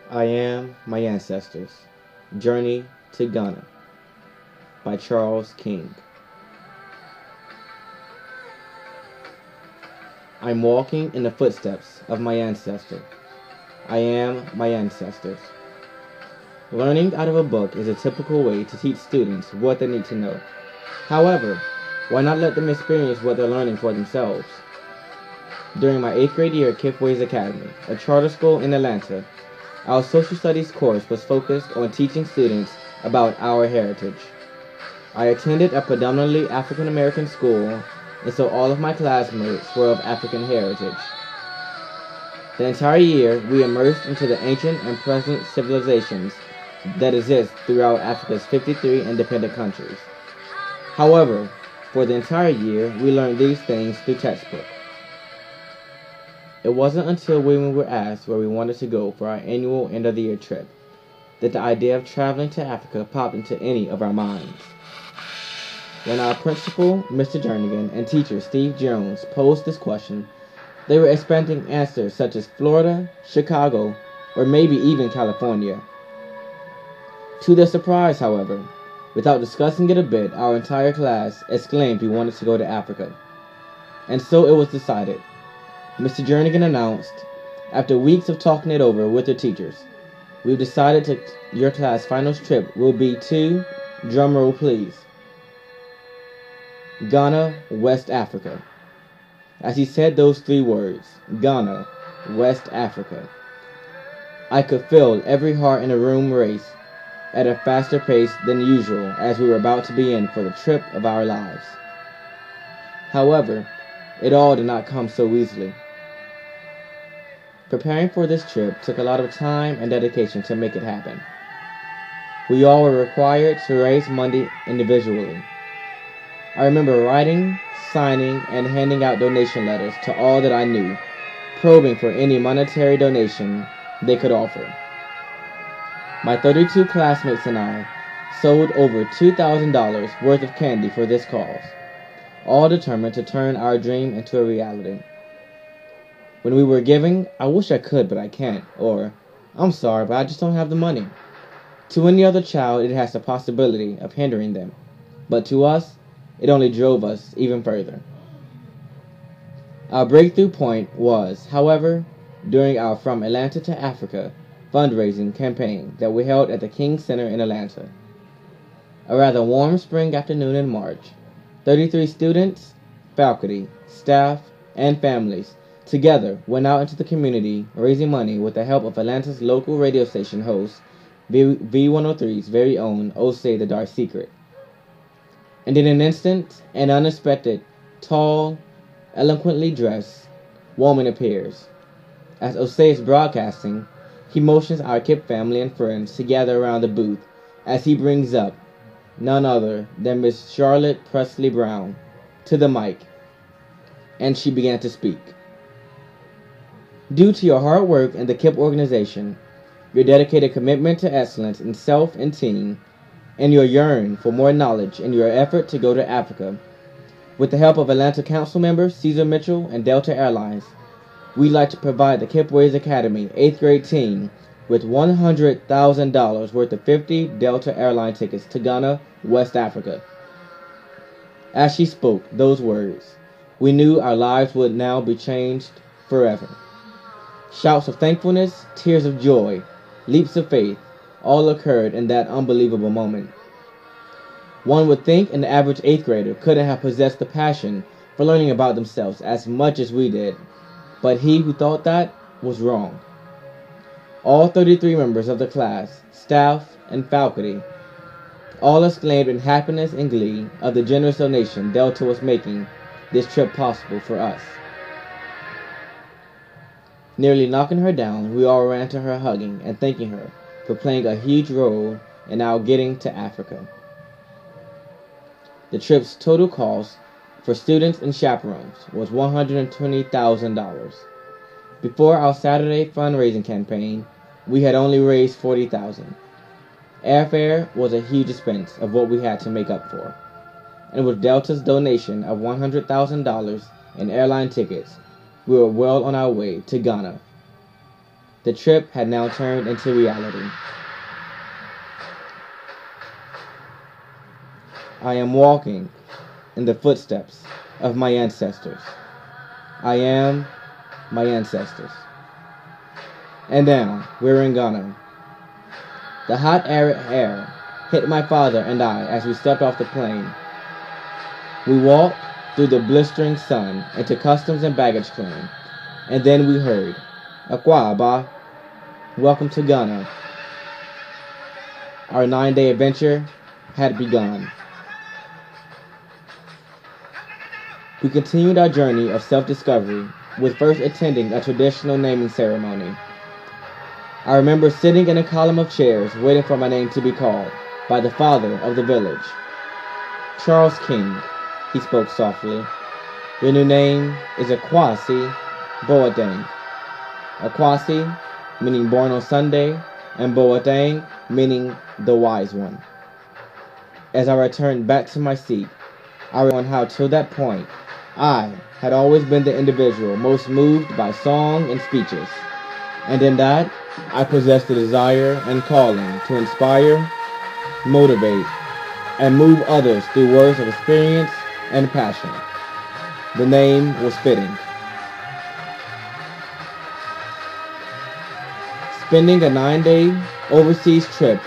I Am My Ancestors Journey to Ghana by Charles King. I'm walking in the footsteps of my ancestor. I am my ancestors. Learning out of a book is a typical way to teach students what they need to know. However, why not let them experience what they're learning for themselves? During my 8th grade year at Kipways Academy, a charter school in Atlanta, our social studies course was focused on teaching students about our heritage. I attended a predominantly African American school, and so all of my classmates were of African heritage. The entire year, we immersed into the ancient and present civilizations that exist throughout Africa's 53 independent countries. However, for the entire year, we learned these things through textbook. It wasn't until when we were asked where we wanted to go for our annual end-of-the-year trip that the idea of traveling to Africa popped into any of our minds. When our principal, Mr. Jernigan, and teacher, Steve Jones, posed this question, they were expecting answers such as Florida, Chicago, or maybe even California. To their surprise, however, without discussing it a bit, our entire class exclaimed we wanted to go to Africa. And so it was decided. Mr. Jernigan announced, after weeks of talking it over with the teachers, we've decided your class finals trip will be to, drumroll please, Ghana, West Africa. As he said those 3 words, Ghana, West Africa, I could feel every heart in the room race at a faster pace than usual as we were about to be in for the trip of our lives. However, it all did not come so easily. Preparing for this trip took a lot of time and dedication to make it happen. We all were required to raise money individually. I remember writing, signing, and handing out donation letters to all that I knew, probing for any monetary donation they could offer. My 32 classmates and I sold over $2,000 worth of candy for this cause, all determined to turn our dream into a reality. When we were giving, I wish I could, but I can't, or, I'm sorry, but I just don't have the money. To any other child, it has the possibility of hindering them, but to us, it only drove us even further. Our breakthrough point was, however, during our From Atlanta to Africa fundraising campaign that we held at the King Center in Atlanta. A rather warm spring afternoon in March, 33 students, faculty, staff, and families together went out into the community raising money with the help of Atlanta's local radio station host, V103's very own Osei the Dark Secret. And in an instant, an unexpected, tall, eloquently dressed woman appears. As Osei is broadcasting, he motions our KIP family and friends to gather around the booth as he brings up none other than Miss Charlotte Presley Brown to the mic, and she began to speak. Due to your hard work in the KIP organization, your dedicated commitment to excellence in self and team, and your yearn for more knowledge in your effort to go to Africa, with the help of Atlanta Council member Caesar Mitchell and Delta Airlines, we'd like to provide the Kipways Academy 8th grade team with $100,000 worth of 50 Delta airline tickets to Ghana, West Africa. As she spoke those words, we knew our lives would now be changed forever. Shouts of thankfulness, tears of joy, leaps of faith, all occurred in that unbelievable moment. One would think an average 8th grader couldn't have possessed the passion for learning about themselves as much as we did, but he who thought that was wrong. All 33 members of the class, staff, and faculty all exclaimed in happiness and glee of the generous donation Delta was making this trip possible for us. Nearly knocking her down, we all ran to her hugging and thanking her for playing a huge role in our getting to Africa. The trip's total cost for students and chaperones was $120,000. Before our Saturday fundraising campaign, we had only raised $40,000. Airfare was a huge expense of what we had to make up for. And with Delta's donation of $100,000 in airline tickets, we were well on our way to Ghana. The trip had now turned into reality. I am walking in the footsteps of my ancestors. I am my ancestors. And now, we're in Ghana. The hot arid air hit my father and I as we stepped off the plane. We walked through the blistering sun into customs and baggage claim, and then we heard, "Akwa, ba, welcome to Ghana." Our 9-day adventure had begun. We continued our journey of self-discovery with first attending a traditional naming ceremony. I remember sitting in a column of chairs waiting for my name to be called by the father of the village. "Charles King," he spoke softly. "Your new name is Akwasi Boateng." Akwasi meaning born on Sunday, and Boateng meaning the wise one. As I returned back to my seat, I remember on how till that point I had always been the individual most moved by song and speeches, and in that I possessed the desire and calling to inspire, motivate, and move others through words of experience and passion. The name was fitting. Spending a 9-day overseas trip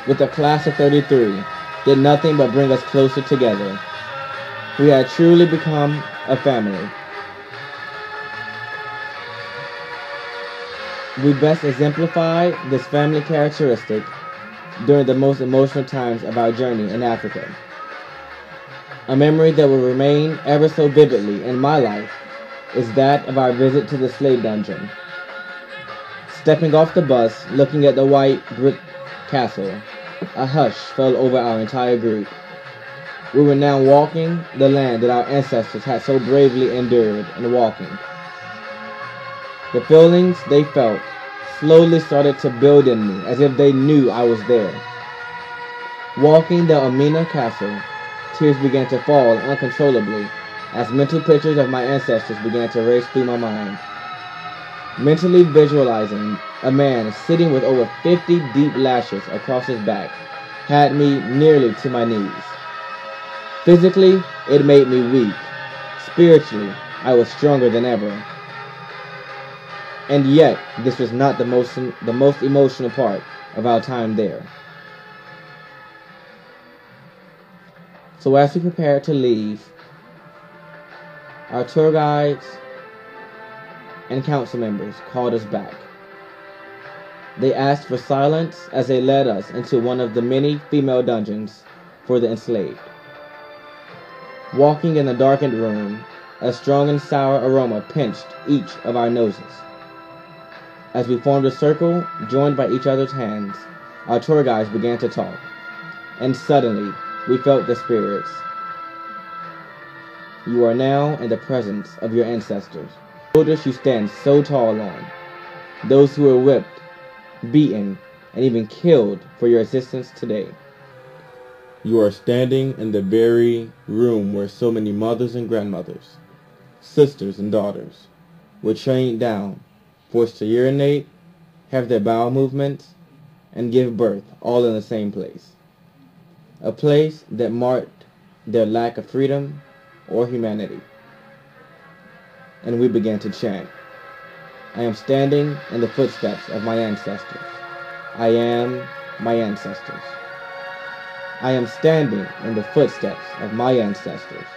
with a class of 33 did nothing but bring us closer together. We had truly become a family. We best exemplified this family characteristic during the most emotional times of our journey in Africa. A memory that will remain ever so vividly in my life is that of our visit to the slave dungeon. Stepping off the bus, looking at the white brick castle, a hush fell over our entire group. We were now walking the land that our ancestors had so bravely endured and walking. The feelings they felt slowly started to build in me as if they knew I was there. Walking the Amina Castle, tears began to fall uncontrollably as mental pictures of my ancestors began to race through my mind. Mentally visualizing a man sitting with over 50 deep lashes across his back had me nearly to my knees. Physically, it made me weak. Spiritually, I was stronger than ever. And yet, this was not the most emotional part of our time there. So as we prepared to leave, our tour guides and council members called us back. They asked for silence as they led us into one of the many female dungeons for the enslaved. Walking in the darkened room, a strong and sour aroma pinched each of our noses. As we formed a circle, joined by each other's hands, our tour guides began to talk, and suddenly we felt the spirits. You are now in the presence of your ancestors. Shoulders you stand so tall on, those who were whipped, beaten, and even killed for your existence today. You are standing in the very room where so many mothers and grandmothers, sisters and daughters, were chained down, forced to urinate, have their bowel movements, and give birth all in the same place. A place that marked their lack of freedom or humanity. And we began to chant. I am standing in the footsteps of my ancestors. I am my ancestors. I am standing in the footsteps of my ancestors.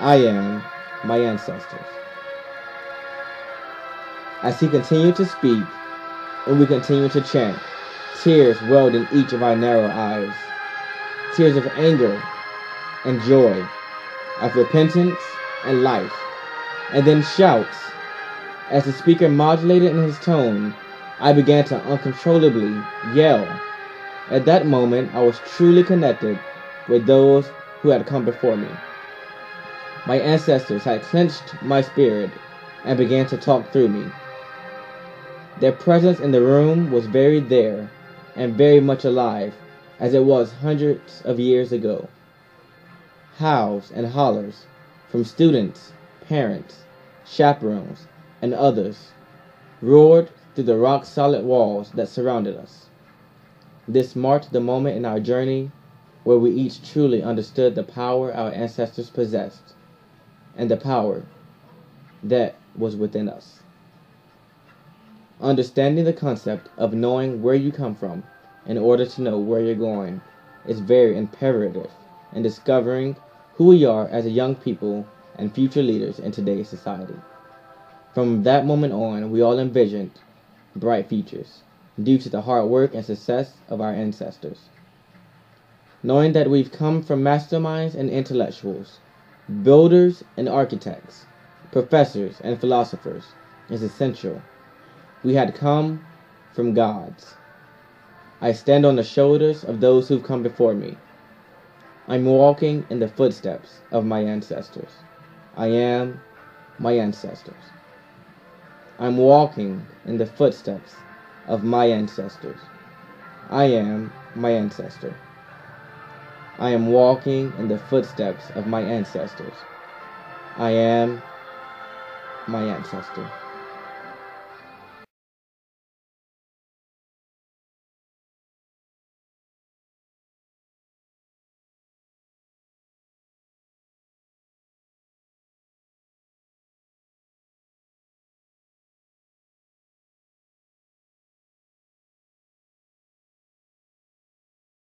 I am my ancestors. As he continued to speak, and we continued to chant, tears welled in each of our narrow eyes. Tears of anger and joy, of repentance and life, and then shouts. As the speaker modulated in his tone, I began to uncontrollably yell. At that moment, I was truly connected with those who had come before me. My ancestors had clenched my spirit and began to talk through me. Their presence in the room was very there and very much alive as it was hundreds of years ago. Howls and hollers from students, parents, chaperones, and others roared through the rock-solid walls that surrounded us. This marked the moment in our journey where we each truly understood the power our ancestors possessed and the power that was within us. Understanding the concept of knowing where you come from in order to know where you're going is very imperative in discovering who we are as a young people and future leaders in today's society. From that moment on, we all envisioned bright futures due to the hard work and success of our ancestors. Knowing that we've come from masterminds and intellectuals, builders and architects, professors and philosophers is essential. We had come from gods. I stand on the shoulders of those who've come before me. I'm walking in the footsteps of my ancestors. I am my ancestors. I'm walking in the footsteps of my ancestors. I am my ancestor. I am walking in the footsteps of my ancestors. I am my ancestor.